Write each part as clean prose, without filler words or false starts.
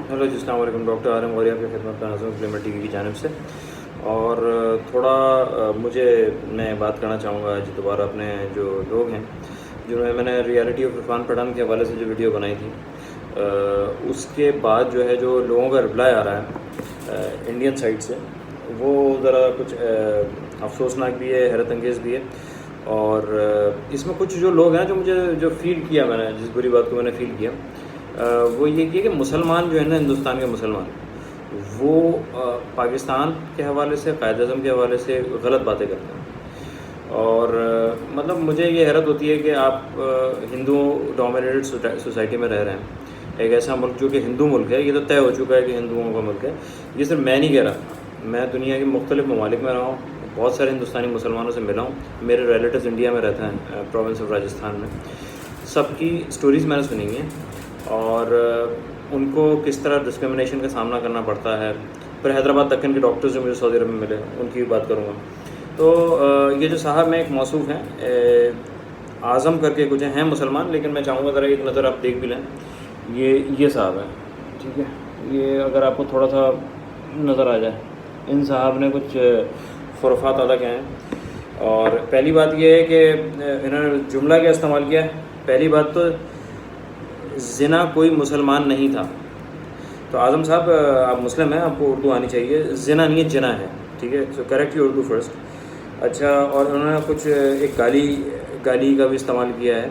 Hello جی، السلام علیکم. Doctor عالم غوری آپ کی خدمت میں حاضر ہوں فلم ٹی وی کی جانب سے. اور تھوڑا میں بات کرنا چاہوں گا آج دوبارہ اپنے جو لوگ ہیں جنہوں نے میں نے ریالٹی آف عرفان پٹھان کے حوالے سے جو ویڈیو بنائی تھی اس کے بعد جو ہے جو لوگوں کا رپلائی آ رہا ہے انڈین سائڈ سے وہ ذرا کچھ افسوسناک بھی ہے، حیرت انگیز بھی ہے. اور اس میں کچھ جو لوگ ہیں جو مجھے جو فیل کیا میں نے جس بری بات کو میں نے فیل کیا وہ یہ کیا کہ مسلمان جو ہے نا، ہندوستان کے مسلمان وہ پاکستان کے حوالے سے، قائد اعظم کے حوالے سے غلط باتیں کرتے ہیں. اور مطلب مجھے یہ حیرت ہوتی ہے کہ آپ ہندو ڈومینیٹڈ سوسائٹی میں رہ رہے ہیں، ایک ایسا ملک جو کہ ہندو ملک ہے. یہ تو طے ہو چکا ہے کہ ہندوؤں کا ملک ہے. یہ صرف میں نہیں کہہ رہا، میں دنیا کے مختلف ممالک میں رہا ہوں، بہت سارے ہندوستانی مسلمانوں سے ملا ہوں. میرے ریلیٹیوز انڈیا میں رہتے ہیں، پروونس آف راجستھان میں. سب کی سٹوریز میں نے سنی ہیں اور ان کو کس طرح ڈسکرمنیشن کا سامنا کرنا پڑتا ہے. پھر حیدرآباد دکن کے ڈاکٹرز جو مجھے سعودی عرب میں ملے ان کی بھی بات کروں گا. تو یہ جو صاحب میں ایک موصوف ہیں اعظم کر کے کچھ ہیں مسلمان، لیکن میں چاہوں گا ذرا ایک نظر آپ دیکھ بھی لیں. یہ صاحب ہیں، ٹھیک ہے. یہ اگر آپ کو تھوڑا سا نظر آ جائے، ان صاحب نے کچھ خرافات ادا کیے ہیں. اور پہلی بات یہ ہے کہ انہوں نے جملہ کیا استعمال کیا ہے. پہلی بات تو زنا کوئی مسلمان نہیں تھا. تو اعظم صاحب آپ مسلم ہیں، آپ کو اردو آنی چاہیے. زنا نہیں ہے، جنا ہے، ٹھیک ہے. سو کریکٹ یو اردو فرسٹ. اچھا، اور انہوں نے کچھ ایک گالی کا بھی استعمال کیا ہے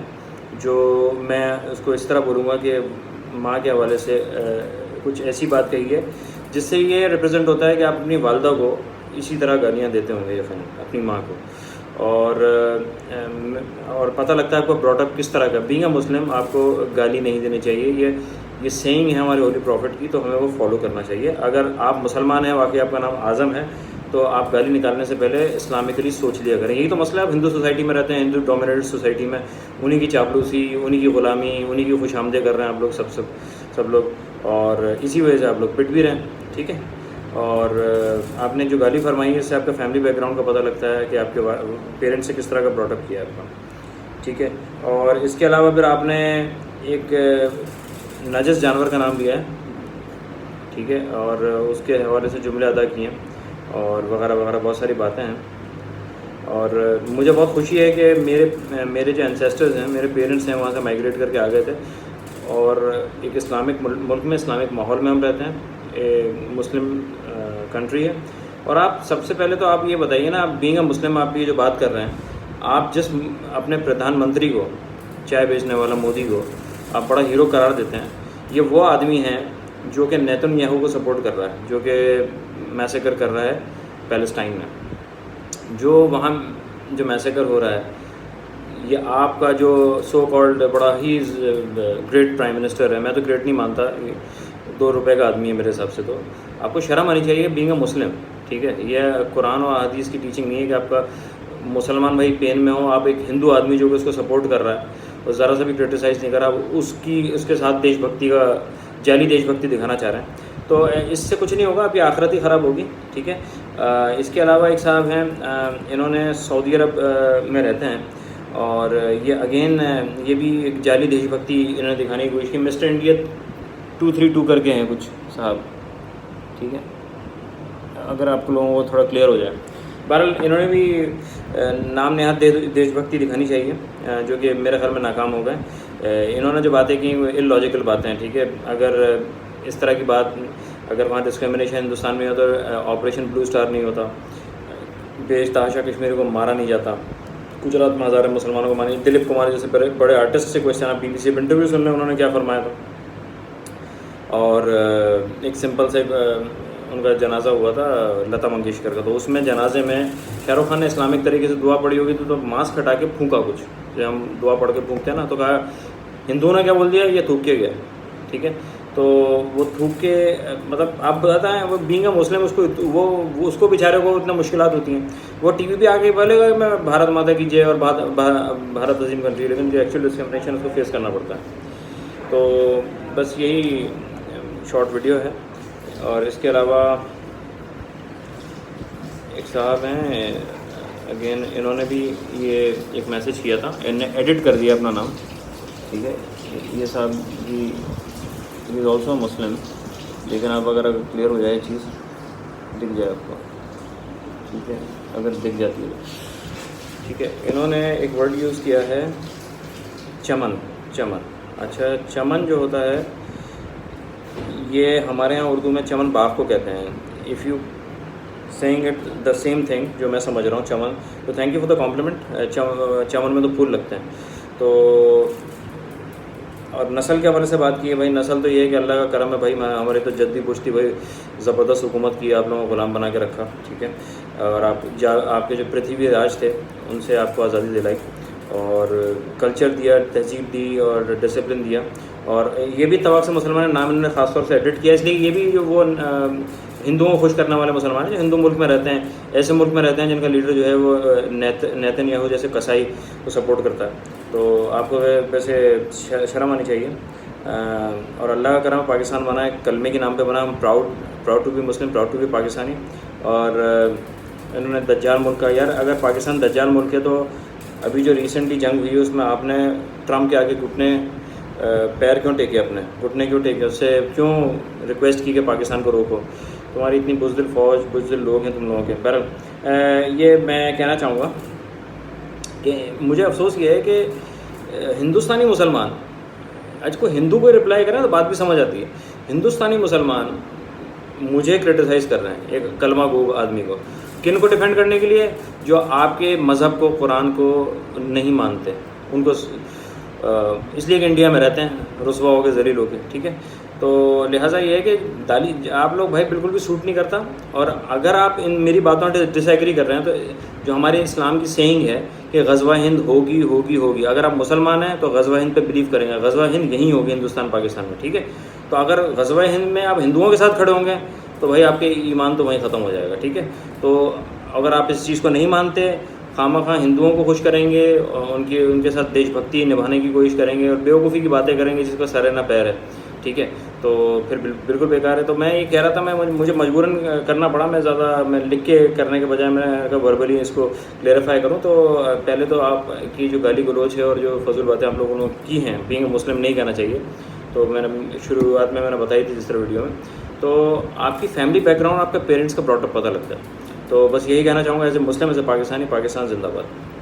جو میں اس کو اس طرح بولوں گا کہ ماں کے حوالے سے کچھ ایسی بات کہی ہے جس سے یہ ریپرزینٹ ہوتا ہے کہ آپ اپنی والدہ کو اسی طرح گالیاں دیتے ہوں گے یقیناً، اپنی ماں کو. اور پتہ لگتا ہے آپ کو براٹ اپ کس طرح کا. بینگ اے مسلم آپ کو گالی نہیں دینی چاہیے. یہ سینگ ہے ہمارے ہولی پروفٹ کی، تو ہمیں وہ فالو کرنا چاہیے. اگر آپ مسلمان ہیں، واقعی آپ کا نام اعظم ہے، تو آپ گالی نکالنے سے پہلے اسلامکلی سوچ لیا کریں. یہی تو مسئلہ ہے، آپ ہندو سوسائٹی میں رہتے ہیں، ہندو ڈومینیٹڈ سوسائٹی میں، انہی کی چاپلوسی، انہی کی غلامی، انہی کی خوش آمدید کر رہے ہیں آپ لوگ سب لوگ. اور اسی وجہ سے آپ لوگ پٹ بھی رہے ہیں، ٹھیک ہے. اور آپ نے جو گالی فرمائی ہے اس سے آپ کا فیملی بیک گراؤنڈ کا پتہ لگتا ہے کہ آپ کے پیرنٹس سے کس طرح کا براٹ اپ کیا ہے آپ کا، ٹھیک ہے. اور اس کے علاوہ پھر آپ نے ایک نجس جانور کا نام لیا ہے، ٹھیک ہے، اور اس کے حوالے سے جملے ادا کیے ہیں اور وغیرہ وغیرہ بہت ساری باتیں ہیں. اور مجھے بہت خوشی ہے کہ میرے جو انسیسٹرز ہیں، میرے پیرنٹس ہیں، وہاں سے مائیگریٹ کر کے آ گئے تھے. اور ایک اسلامک ملک میں، اسلامک ماحول میں ہم رہتے ہیں، مسلم کنٹری ہے. اور آپ سب سے پہلے تو آپ یہ بتائیے نا، آپ بینگ اے مسلم آپ یہ جو بات کر رہے ہیں، آپ جس اپنے پردھان منتری کو، چائے بیچنے والا مودی کو آپ بڑا ہیرو قرار دیتے ہیں، یہ وہ آدمی ہیں جو کہ نیتن یاہو کو سپورٹ کر رہا ہے، جو کہ میسیکر کر رہا ہے پیلسٹائن میں. جو وہاں جو میسیکر ہو رہا ہے، یہ آپ کا جو سو کالڈ بڑا ہی گریٹ پرائم منسٹر ہے. میں تو گریٹ نہیں مانتا، 2 روپے کا آدمی ہے میرے حساب سے. تو آپ کو شرم آنی چاہیے بینگ اے مسلم، ٹھیک ہے. یہ قرآن و حدیث کی ٹیچنگ نہیں ہے کہ آپ کا مسلمان بھائی پین میں ہو، آپ ایک ہندو آدمی جو کہ اس کو سپورٹ کر رہا ہے اور ذرا سا بھی کرٹیسائز نہیں کر رہا، اس کے ساتھ دیش بھکتی کا جعلی دیش بھکتی دکھانا چاہ رہے ہیں. تو اس سے کچھ نہیں ہوگا، آپ کی آخرت ہی خراب ہوگی، ٹھیک ہے. اس کے علاوہ ایک صاحب ہیں، انہوں نے سعودی عرب میں رہتے ہیں اور یہ اگین یہ بھی ایک جعلی دیش بھکتی انہوں نے دکھانے کی کوشش کی. مسٹر انڈیا 232 کر کے ہیں کچھ صاحب، ٹھیک ہے، اگر آپ کو لوگوں کو تھوڑا کلیئر ہو جائے. بہرحال انہوں نے بھی نام نہاد دیش بھکتی دکھانی چاہیے، جو کہ میرے خیال میں ناکام ہو گئے. انہوں نے جو باتیں کی وہ ان لاجیکل باتیں ہیں، ٹھیک ہے. اگر اس طرح کی بات، اگر وہاں ڈسکرمنیشن ہندوستان میں ہوتا تو آپریشن بلو اسٹار نہیں ہوتا، بیش تحاشا کشمیر کو مارا نہیں جاتا، گجرات میں ہزاروں مسلمانوں کو مارا. دلیپ کمار جیسے بڑے آرٹسٹ سے کوشچن آپ BBC پہ انٹرویو سن لیں، انہوں نے کیا فرمایا تھا. اور ایک سمپل سے ان کا جنازہ ہوا تھا لتا منگیشکر کا، تو اس میں جنازے میں شاہ رخ خان نے اسلامک طریقے سے دعا پڑھی ہوگی تو ماسک ہٹا کے پھونکا کچھ، جو ہم دعا پڑھ کے پھونکتے ہیں نا، تو کہا ہندوؤں نے کیا بول دیا، یہ تھوک کے گیا، ٹھیک ہے. تو وہ تھوک کے مطلب آپ بتائیں، وہ بینگ اے مسلم اس کو بیچارے کو اتنا مشکلات ہوتی ہیں. وہ ٹی وی پہ آ کے بولے گا میں بھارت ماتا کی جے اور بھارت عظیم کنٹری، لیکن جو ایکچوئل ڈسکرمنیشن اس کو فیس کرنا پڑتا ہے. تو بس یہی شارٹ ویڈیو ہے. اور اس کے علاوہ ایک صاحب ہیں اگین، انہوں نے بھی یہ ایک میسج کیا تھا، انہوں نے ایڈٹ کر دیا اپنا نام، ٹھیک ہے. یہ صاحب ہی از آلسو مسلم. لیکن آپ اگر کلیئر ہو جائے چیز دکھ جائے آپ کو, ٹھیک ہے, اگر دکھ جاتی ہے ٹھیک ہے. انہوں نے ایک ورڈ یوز کیا ہے چمن. چمن, اچھا چمن جو ہوتا ہے یہ ہمارے یہاں اردو میں چمن باغ کو کہتے ہیں. If you seeing it the same thing جو میں سمجھ رہا ہوں چمن, تو thank you for the compliment. چمن میں تو پھول لگتے ہیں. تو اور نسل کے حوالے سے بات کی ہے بھائی, نسل تو یہ ہے کہ اللہ کا کرم ہے بھائی, ہماری تو جدی پشتی بھائی زبردست حکومت کی, آپ لوگوں کو غلام بنا کے رکھا, ٹھیک ہے, اور آپ کے جو پرتھوی راج تھے ان سے آپ کو آزادی دلائی اور کلچر دیا, تہذیب دی اور ڈسپلن دیا. اور یہ بھی طواق سے مسلمان نام انہوں نے خاص طور سے ایڈٹ کیا, اس لیے یہ بھی جو وہ ہندوؤں کو خوش کرنے والے مسلمان ہیں جو ہندو ملک میں رہتے ہیں, ایسے ملک میں رہتے ہیں جن کا لیڈر جو ہے وہ نیتن یاہو جیسے کسائی کو سپورٹ کرتا ہے. تو آپ کو ویسے شرم آنی چاہیے. اور اللہ کا کرم پاکستان بنا ہے کلمے کے نام پہ بنا. ہم proud to be Muslim, proud to be Pakistani. اور انہوں نے دجال ملک کا, یار اگر پاکستان دجال ملک ہے تو ابھی جو ریسنٹلی جنگ ہوئی اس میں آپ نے ٹرمپ کے آگے گھٹنے پیر کیوں ٹیکے, اپنے گھٹنے کیوں ٹیکے, اس سے کیوں ریکویسٹ کی کہ پاکستان کو روکو؟ تمہاری اتنی بزدل فوج, بزدل لوگ ہیں تم لوگوں کے. بہرحال یہ میں کہنا چاہوں گا کہ مجھے افسوس یہ ہے کہ ہندوستانی مسلمان, آج کو ہندو کو رپلائی کریں تو بات بھی سمجھ آتی ہے. ہندوستانی مسلمان مجھے کرٹیسائز کر رہے ہیں, ایک کلمہ گو آدمی کو, کن کو ڈیفینڈ کرنے کے لیے؟ جو آپ کے مذہب کو, قرآن کو نہیں مانتے, ان کو, اس لیے کہ انڈیا میں رہتے ہیں, رسوا ہو کے ذلیل ہو کے, ٹھیک ہے. تو لہٰذا یہ ہے کہ آپ لوگ بھائی بالکل بھی سوٹ نہیں کرتا. اور اگر آپ ان میری باتوں ڈس ایگری کر رہے ہیں تو جو ہمارے اسلام کی سینگ ہے کہ غزوہ ہند ہوگی ہوگی ہوگی, اگر آپ مسلمان ہیں تو غزوہ ہند پہ بلیو کریں گے. غزوہ ہند یہیں ہوگی ہندوستان پاکستان میں, ٹھیک ہے. تو اگر غزوہ ہند میں آپ ہندوؤں کے ساتھ کھڑے ہوں گے تو بھائی آپ کے ایمان تو وہیں ختم ہو جائے گا, ٹھیک ہے. تو اگر آپ اس چیز کو نہیں مانتے, خواہ مخواہ ہندوؤں کو خوش کریں گے, ان کے ساتھ دیش بھکتی نبھانے کی کوشش کریں گے اور بیوقوفی کی باتیں کریں گے جس کا سر نہ پیر ہے, ٹھیک ہے, تو پھر بالکل بیکار ہے. تو میں یہ کہہ رہا تھا, مجھے مجبوراً کرنا پڑا, میں لکھ کے کرنے کے بجائے میں وربلی اس کو کلیئرفائی کروں. تو پہلے تو آپ کی جو گالی گلوچ ہے اور جو فضول باتیں آپ لوگوں نے کی ہیں, بینگ اے مسلم نہیں کہنا چاہیے, تو میں نے شروعات میں نے بتائی تھی جس طرح ویڈیو میں. تو آپ کی فیملی بیک گراؤنڈ, آپ کے پیرنٹس کا براٹ اپ پتہ لگتا ہے. تو بس یہی کہنا چاہوں گا, as a Muslim, as a Pakistani, Pakistan زندہ باد.